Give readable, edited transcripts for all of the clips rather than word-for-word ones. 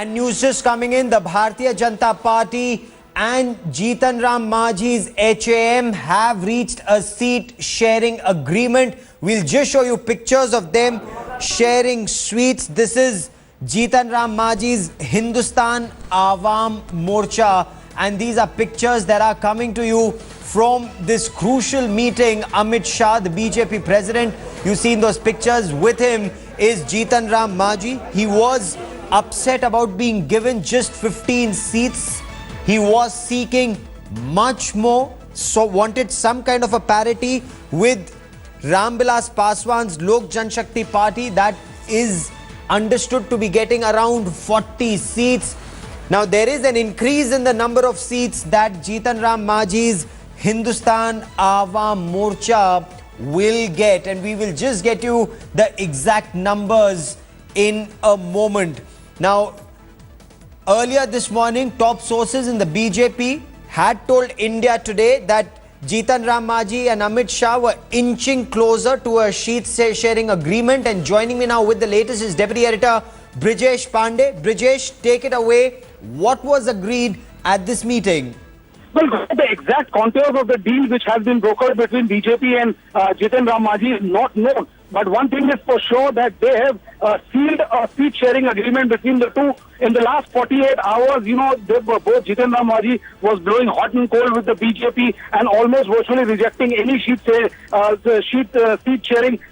And news just coming in, the Bharatiya Janata Party and Jitan Mnajhi's HAM have reached a seat sharing agreement. We'll just show you pictures of them sharing sweets. This is Jitan Mnajhi's Hindustan Awam Morcha, and these are pictures that are coming to you from this crucial meeting. Amit Shah, the BJP president, you've seen those pictures. With him is Jitan Mnajhi. He was upset about being given just 15 seats. He was seeking much more, so wanted some kind of a parity with Ramvilas Paswan's Lok Janshakti Party that is understood to be getting around 40 seats. Now there is an increase in the number of seats that Jitan Mnajhi's Hindustan Awam Morcha will get, and we will just get you the exact numbers in a moment. Now, earlier this morning, top sources in the BJP had told India Today that Jitan Mnajhi and Amit Shah were inching closer to a seat-sharing agreement. And joining me now with the latest is Deputy Editor Brijesh Pandey. Brijesh, take it away. What was agreed at this meeting? Well, the exact contours of the deal which has been brokered between BJP and Jitan Mnajhi is not known. But one thing is for sure that they have sealed a seat-sharing agreement between the two. In the last 48 hours, you know, both Jitan Mnajhi was blowing hot and cold with the BJP and almost virtually rejecting any seat-sharing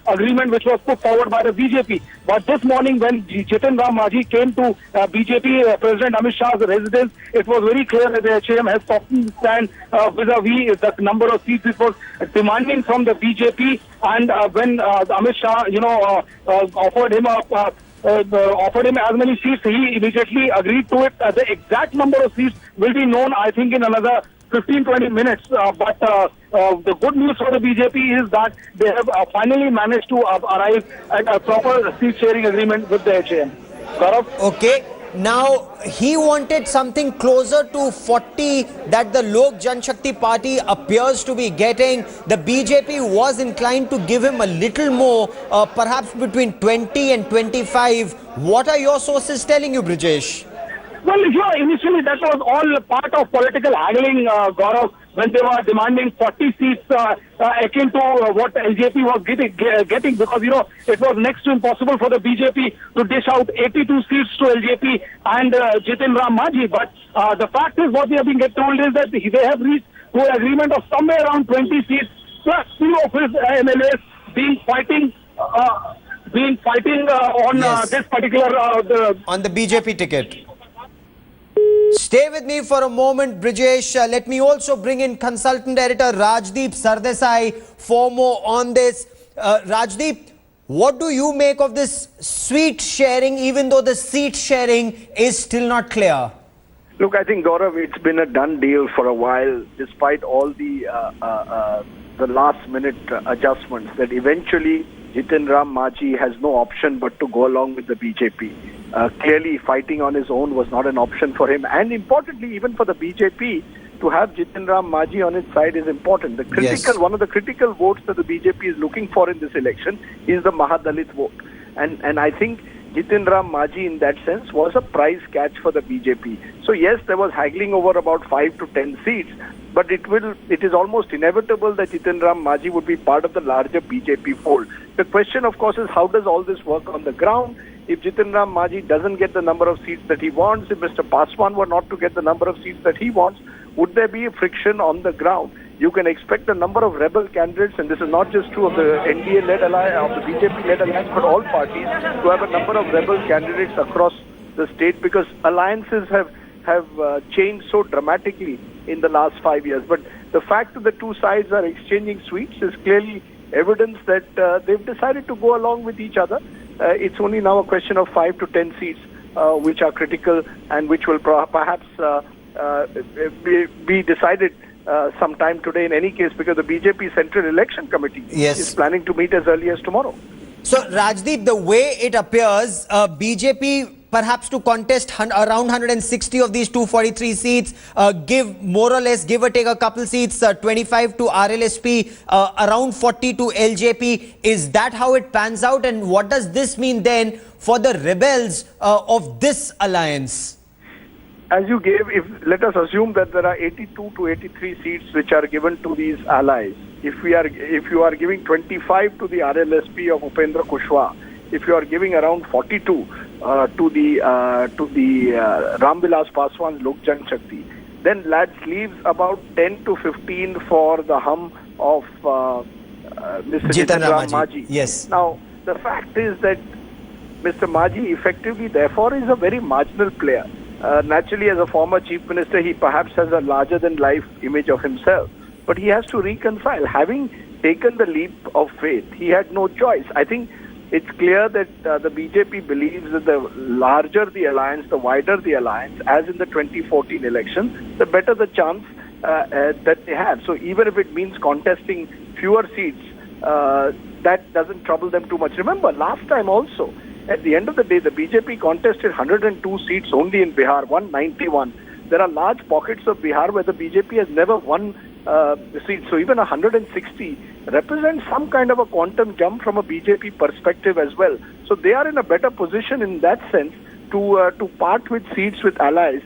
agreement which was put forward by the BJP. But this morning, when Jitan Mnajhi came to BJP President Amit Shah's residence, it was very clear that the HAM has softened stand vis-a-vis the number of seats it was demanding from the BJP. And when Amit Shah, you know, offered him as many seats, he immediately agreed to it. The exact number of seats will be known, I think, in another 15-20 minutes. But the good news for the BJP is that they have finally managed to arrive at a proper seat-sharing agreement with the HAM. Gaurav? Okay. Now, he wanted something closer to 40 that the Lok Janshakti Party appears to be getting. The BJP was inclined to give him a little more, perhaps between 20 and 25. What are your sources telling you, Brijesh? Well, yeah, initially that was all part of political haggling, Gaurav, when they were demanding 40 seats akin to what LJP was getting, because, you know, it was next to impossible for the BJP to dish out 82 seats to LJP and Jitan Mnajhi. But the fact is, what we have been told is that they have reached to an agreement of somewhere around 20 seats, plus two of his MLAs being fighting on Yes. this particular... on the BJP ticket. Stay with me for a moment, Brijesh. Let me also bring in consultant editor Rajdeep Sardesai for more on this. Rajdeep, what do you make of this sweet sharing, even though the seat sharing is still not clear? Look, I think, Gaurav, it's been a done deal for a while, despite all the last-minute adjustments, that eventually Jitan Mnajhi has no option but to go along with the BJP. Clearly, fighting on his own was not an option for him. And importantly, even for the BJP, to have Jitan Mnajhi on its side is important. The critical, One of the critical votes that the BJP is looking for in this election is the Mahadalit vote. And I think Jitan Mnajhi, in that sense, was a prize catch for the BJP. So yes, there was haggling over about 5 to 10 seats, but it is almost inevitable that Jitan Mnajhi would be part of the larger BJP fold. The question, of course, is how does all this work on the ground? If Jitan Mnajhi doesn't get the number of seats that he wants, if Mr. Paswan were not to get the number of seats that he wants, would there be a friction on the ground? You can expect a number of rebel candidates, and this is not just true of the NDA-led alliance, of the BJP-led alliance, but all parties, to have a number of rebel candidates across the state, because alliances have changed so dramatically in the last 5 years. But the fact that the two sides are exchanging sweets is clearly evidence that they've decided to go along with each other. It's only now a question of 5 to 10 seats which are critical and which will perhaps be decided sometime today in any case, because the BJP Central Election Committee is planning to meet as early as tomorrow. So, Rajdeep, the way it appears, BJP perhaps to contest around 160 of these 243 seats, give more or less, give or take a couple seats, 25 to RLSP, around 40 to LJP. Is that how it pans out? And what does this mean then for the rebels of this alliance? As you gave, let us assume that there are 82 to 83 seats which are given to these allies. If you are giving 25 to the RLSP of Upendra Kushwaha, if you are giving around 42 to the Ramvilas Paswan's Lok Jan Shakti, then that leaves about 10 to 15 for the hum of Mr. Jitan Ram Manjhi. Yes. Now, the fact is that Mr. Manjhi effectively, therefore, is a very marginal player. Naturally, as a former chief minister, he perhaps has a larger-than-life image of himself. But he has to reconcile. Having taken the leap of faith, he had no choice. I think it's clear that the BJP believes that the larger the alliance, the wider the alliance, as in the 2014 election, the better the chance that they have. So even if it means contesting fewer seats, that doesn't trouble them too much. Remember, last time also, at the end of the day, the BJP contested 102 seats only in Bihar, 191. There are large pockets of Bihar where the BJP has never won seats. So even 160 represents some kind of a quantum jump from a BJP perspective as well. So they are in a better position in that sense to part with seats with allies,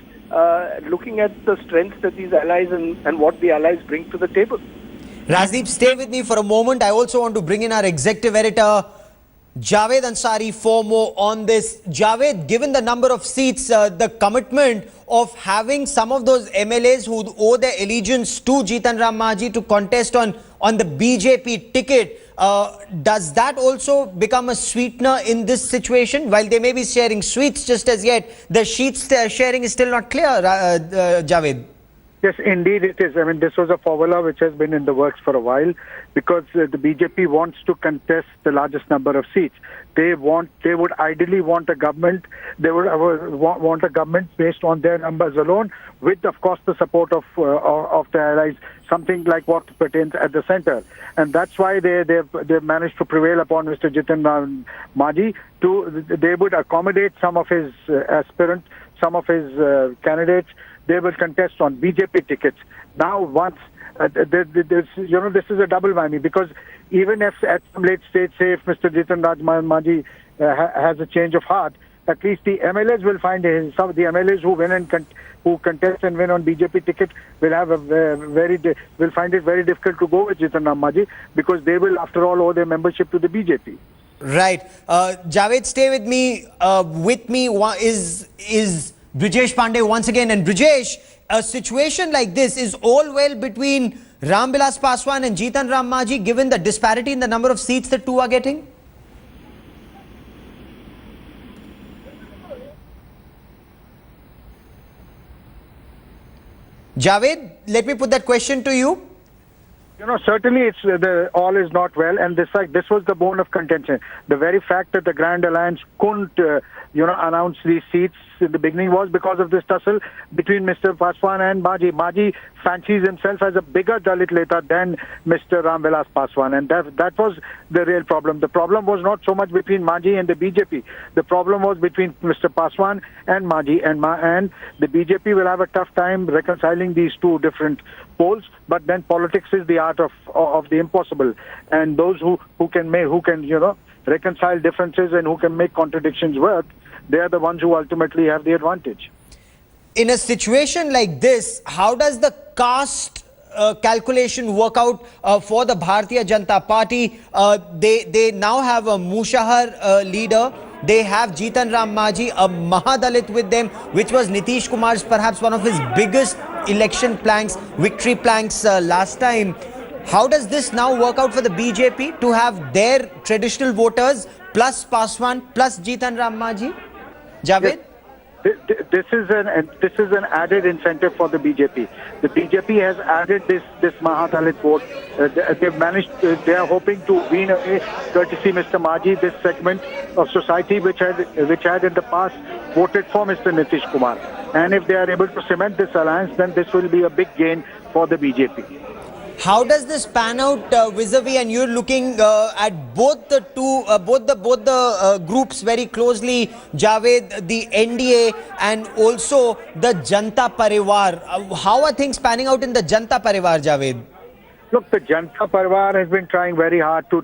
looking at the strengths that these allies and what the allies bring to the table. Rajdeep, stay with me for a moment. I also want to bring in our executive editor, Javed Ansari, for more on this. Javed, given the number of seats, the commitment of having some of those MLAs who owe their allegiance to Jitan Ram Manjhi to contest on the BJP ticket, does that also become a sweetener in this situation? While they may be sharing sweets just as yet, the sheets sharing is still not clear, Javed. Yes, indeed it is. I mean, this was a formula which has been in the works for a while because the BJP wants to contest the largest number of seats. They would ideally want a government. They would want a government based on their numbers alone, with, of course, the support of the allies, something like what pertains at the center. And that's why they've managed to prevail upon Mr. Jitan Ram Manjhi. They would accommodate some of his aspirants, some of his candidates. They will contest on BJP tickets. Now, once this is a double whammy, because even if at some late stage, say if Mr. Jitan Ram Manjhi has a change of heart, at least the MLAs will find some of the MLAs who win and who contest and win on BJP ticket will have will find it very difficult to go with Jitan Ram Manjhi, because they will, after all, owe their membership to the BJP. Right. Javed, stay with me. With me is Brijesh Pandey once again. And Brijesh, a situation like this is all well between Ramvilas Paswan and Jitan Ram Manjhi, given the disparity in the number of seats the two are getting? Javed, let me put that question to you. Certainly it's all is not well, and this was the bone of contention. The very fact that the Grand Alliance couldn't, announce these seats in the beginning was because of this tussle between Mr. Paswan and Manjhi. Manjhi fancies himself as a bigger Dalit Neta than Mr. Ramvilas Paswan, and that was the real problem. The problem was not so much between Manjhi and the BJP. The problem was between Mr. Paswan and Manjhi, and the BJP will have a tough time reconciling these two different poles. But then politics is the art of the impossible, and those who can reconcile differences and who can make contradictions work, they are the ones who ultimately have the advantage. In a situation like this, how does the caste calculation work out for the Bharatiya Janata Party? They now have a Mushahar leader. They have Jitan Ram Manjhi, a Mahadalit with them, which was Nitish Kumar's perhaps one of his biggest election planks, victory planks last time. How does this now work out for the BJP to have their traditional voters plus Paswan plus Jitan Ram Manjhi? Javed? This is an added incentive for the BJP. The BJP has added this Mahadalit vote. They've managed. They are hoping to win away, courtesy Mr. Manjhi, this segment of society which had in the past voted for Mr. Nitish Kumar. And if they are able to cement this alliance, then this will be a big gain for the BJP. How does this pan out vis-a-vis, and you're looking at both the groups very closely, Javed, the NDA and also the Janta Parivar. How are things panning out in the Janta Parivar, Javed? Look, the Janta Parivar has been trying very hard to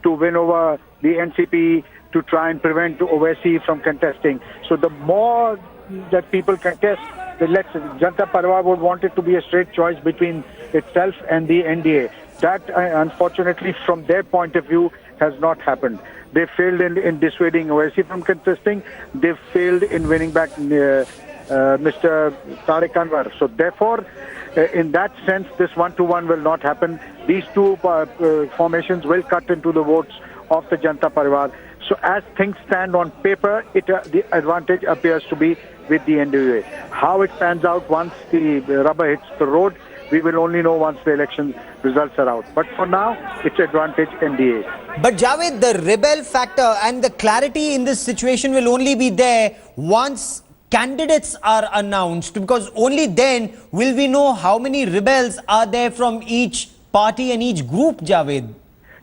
win over the NCP, to try and prevent Owaisi from contesting. So the more that people contest, the less. Janta Parivar would want it to be a straight choice between itself and the NDA. That, unfortunately, from their point of view, has not happened. They failed in dissuading Owaisi from contesting. They failed in winning back Mr. Tariq Anwar. So therefore, in that sense, this 1-to-1 will not happen. These two formations will cut into the votes of the Janta Parivar. So as things stand on paper, the advantage appears to be with the NDA. How it pans out once the rubber hits the road, we will only know once the election results are out. But for now, it's advantage NDA. But Javed, the rebel factor and the clarity in this situation will only be there once candidates are announced, because only then will we know how many rebels are there from each party and each group, Javed.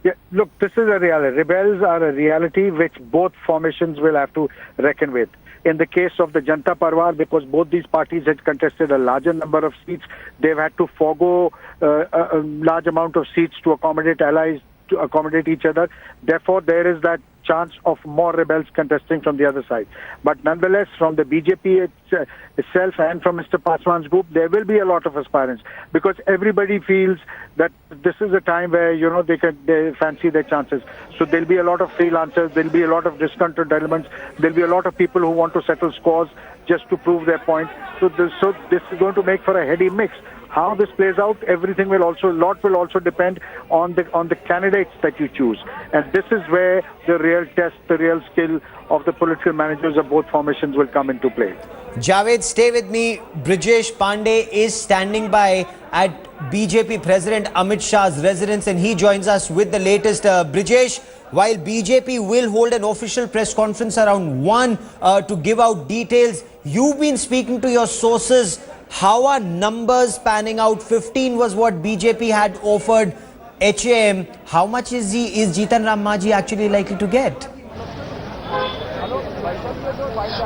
Yeah, look, this is a reality. Rebels are a reality which both formations will have to reckon with. In the case of the Janta Parivar, because both these parties had contested a larger number of seats, they've had to forego a large amount of seats to accommodate allies, to accommodate each other. Therefore, there is that chance of more rebels contesting from the other side. But nonetheless, from the BJP itself and from Mr. Paswan's group, there will be a lot of aspirants, because everybody feels that this is a time where, they fancy their chances. So there'll be a lot of freelancers, there'll be a lot of disgruntled elements, there'll be a lot of people who want to settle scores just to prove their point. So this is going to make for a heady mix. How this plays out, everything will also depend on the candidates that you choose. And this is where the real test, the real skill of the political managers of both formations will come into play. Javed, stay with me. Brijesh Pandey is standing by at BJP President Amit Shah's residence, and he joins us with the latest. Brijesh, while BJP will hold an official press conference around 1 to give out details, you've been speaking to your sources. How are numbers panning out? 15 was what BJP had offered HAM. How much is Jitan Ram Manjhi actually likely to get?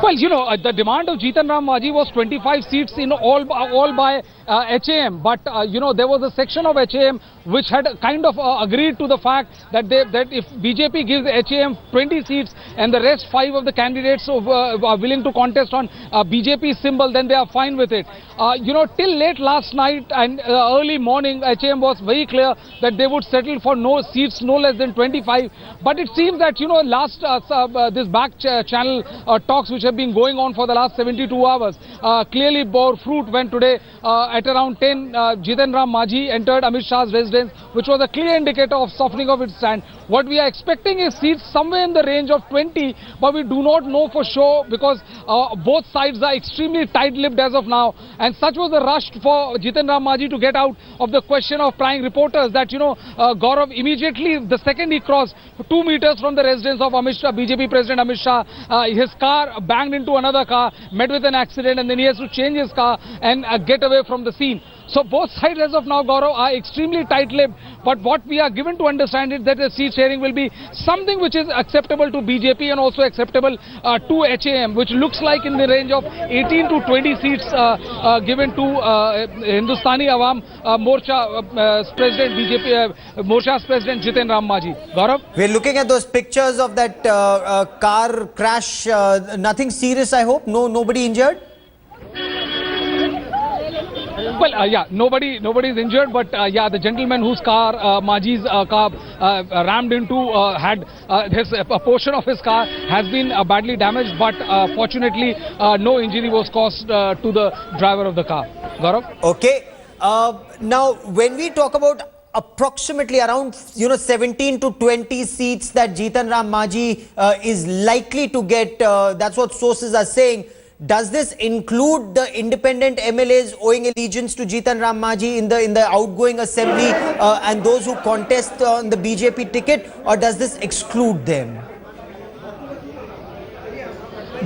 Well, the demand of Jitan Ram Manjhi was 25 seats in all by HAM, but there was a section of HAM which had kind of agreed to the fact that if BJP gives HAM 20 seats and the rest 5 of the candidates are willing to contest on BJP symbol, then they are fine with it. Till late last night and early morning, HAM was very clear that they would settle for no seats, no less than 25. But it seems that this back channel talks which have been going on for the last 72 hours clearly bore fruit when today at around 10 Jitan Ram Manjhi entered Amit Shah's residence, which was a clear indicator of softening of its stand. What we are expecting is seats somewhere in the range of 20, but we do not know for sure, because both sides are extremely tight-lipped as of now, and such was the rush for Jitan Ram Manjhi to get out of the question of prying reporters that Gaurav, immediately the second he crossed 2 meters from the residence of Amit Shah, BJP President Amit Shah, his car banged into another car, met with an accident, and then he has to change his car and get away from the scene. So both sides as of now, Gaurav, are extremely tight-lipped, but what we are given to understand is that the seat sharing will be something which is acceptable to BJP and also acceptable to HAM, which looks like in the range of 18 to 20 seats given to Hindustani Awam Morcha's President BJP, Morcha's President Jitan Ram Manjhi. Gaurav? We're looking at those pictures of that car crash. Nothing serious, I hope? Nobody injured? Well, nobody is injured, but the gentleman whose car, Manjhi's car, rammed into, had a portion of his car has been badly damaged, but fortunately, no injury was caused to the driver of the car. Gaurav? Okay. Now, when we talk about approximately around 17 to 20 seats that Jitan Ram Manjhi is likely to get, that's what sources are saying. Does this include the independent MLAs owing allegiance to Jitan Ram Manjhi in the outgoing assembly and those who contest on the BJP ticket, or does this exclude them?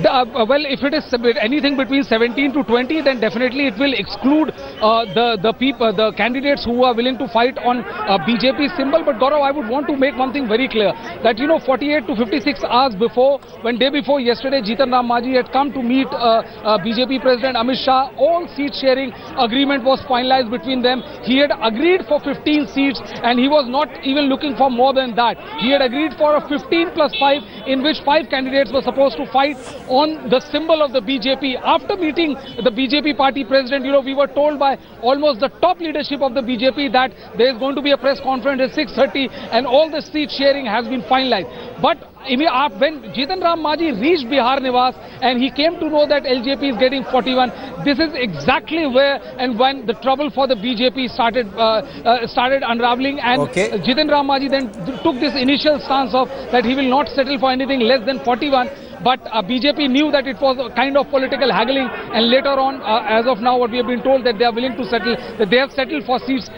Well, if it is anything between 17 to 20, then definitely it will exclude the candidates who are willing to fight on BJP symbol. But Gaurav, I would want to make one thing very clear, that 48 to 56 hours before, day before yesterday, Jitan Ram Manjhi had come to meet BJP President Amit Shah. All seat sharing agreement was finalized between them. He had agreed for 15 seats, and he was not even looking for more than that. He had agreed for a 15 plus 5, in which 5 candidates were supposed to fight on the symbol of the BJP. After meeting the BJP party president, we were told by almost the top leadership of the BJP that there is going to be a press conference at 6:30 and all the seat sharing has been finalized. But when Jitan Ram Manjhi reached Bihar Nivas and he came to know that LJP is getting 41, this is exactly where and when the trouble for the BJP started unraveling. And Jitan Ram Manjhi then took this initial stance of that he will not settle for anything less than 41. But BJP knew that it was a kind of political haggling, and later on, as of now, what we have been told that they are willing to settle, that they have settled for seats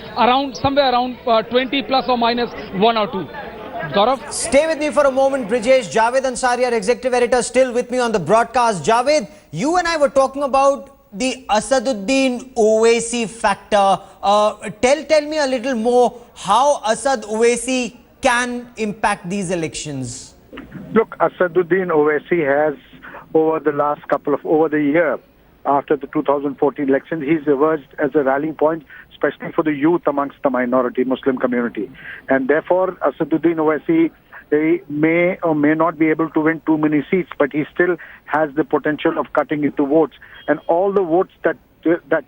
somewhere around 20 plus or minus 1 or 2. Gaurav? Stay with me for a moment, Brijesh. Javed Ansari, our executive editor, still with me on the broadcast. Javed, you and I were talking about the Asaduddin Owaisi factor. Tell me a little more how Asad Owaisi can impact these elections. Look, Asaduddin Owaisi has, over the year after the 2014 elections, he's emerged as a rallying point, especially for the youth amongst the minority Muslim community. And therefore, Asaduddin Owaisi may or may not be able to win too many seats, but he still has the potential of cutting into votes. And all the votes that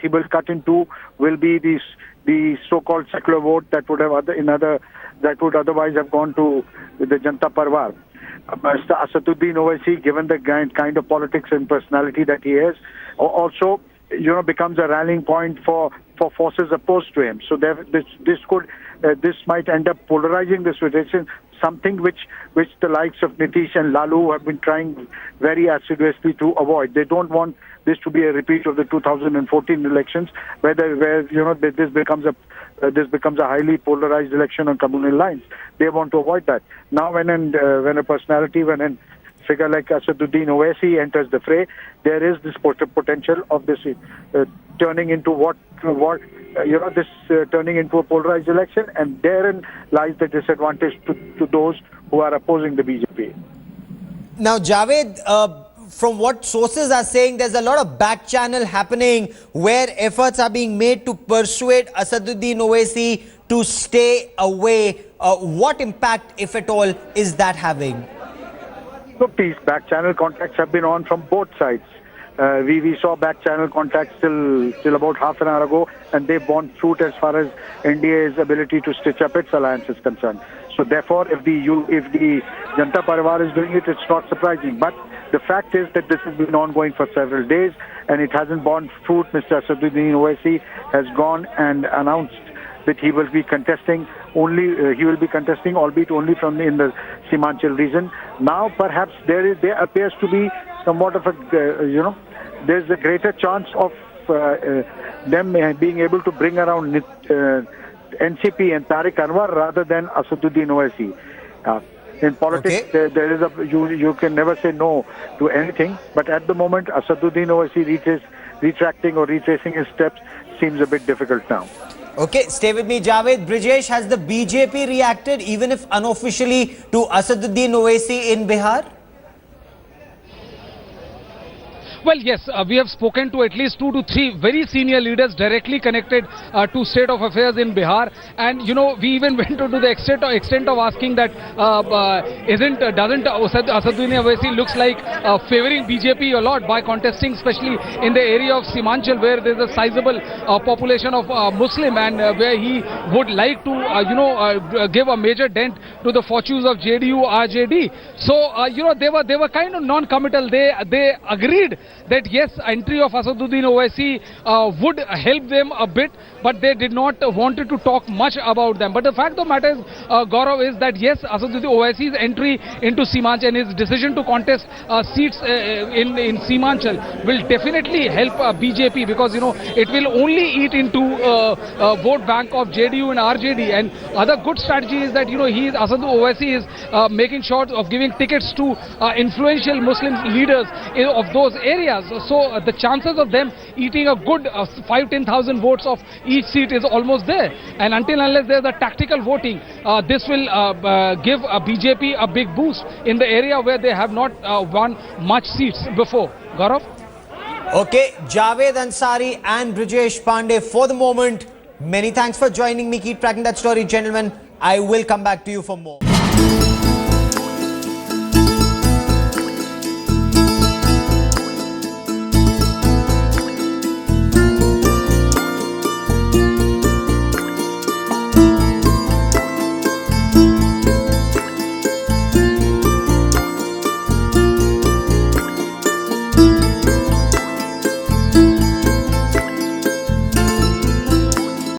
he will cut into will be the so-called secular vote that would otherwise have gone to the Janta Parvar. Mr. Asaduddin Owaisi, given the kind of politics and personality that he has, also becomes a rallying point for forces opposed to him. So this might end up polarizing the situation, something which the likes of Nitish and Lalu have been trying very assiduously to avoid. They don't want this to be a repeat of the 2014 elections, where this becomes a highly polarized election on communal lines. They want to avoid that. Now, when a figure like Asaduddin Owaisi enters the fray, there is this potential of this turning into turning into a polarized election, and therein lies the disadvantage to those who are opposing the BJP. Now, Javed, from what sources are saying, there's a lot of back channel happening where efforts are being made to persuade Asaduddin Owaisi to stay away. What impact, if at all, is that having? Look, these back channel contacts have been on from both sides. We saw back channel contacts till about half an hour ago, and they've borne fruit as far as NDA's ability to stitch up its alliance is concerned. So therefore, if the Janta Parvar is doing it, it's not surprising. But the fact is that this has been ongoing for several days, and it hasn't borne fruit. Mr. Asaduddin Owaisi has gone and announced that he will be contesting albeit only from in the Simanchal region. Now, perhaps there appears to be somewhat of there's a greater chance of them being able to bring around NCP and Tariq Anwar rather than Asaduddin Owaisi. In politics, there is you can never say no to anything, but at the moment, Asaduddin Owaisi retracting or retracing his steps seems a bit difficult now. Okay, stay with me, Javed. Brijesh, has the BJP reacted, even if unofficially, to Asaduddin Owaisi in Bihar? Well, yes, we have spoken to at least 2 to 3 very senior leaders directly connected to state of affairs in Bihar, and we even went to the extent of asking that doesn't Asaduddin Owaisi looks like favoring BJP a lot by contesting, especially in the area of Simanchal, where there is a sizable population of Muslim, and where he would like to give a major dent to the fortunes of JDU RJD. So they were kind of non-committal. They agreed that yes, entry of Asaduddin Owaisi would help them a bit, but they did not wanted to talk much about them. But the fact of the matter is, Gaurav, is that yes, Asaduddin Owaisi's entry into Seemanchal and his decision to contest seats in Seemanchal will definitely help BJP, because it will only eat into vote bank of JDU and RJD. And other good strategy is that Asaduddin Owaisi is making sure of giving tickets to influential Muslim leaders of those areas. So the chances of them eating a good 5-10,000 votes of each seat is almost there. And until unless there's a tactical voting, this will give BJP a big boost in the area where they have not won much seats before. Gaurav? Okay, Javed Ansari and Brijesh Pandey for the moment. Many thanks for joining me. Keep tracking that story, gentlemen. I will come back to you for more.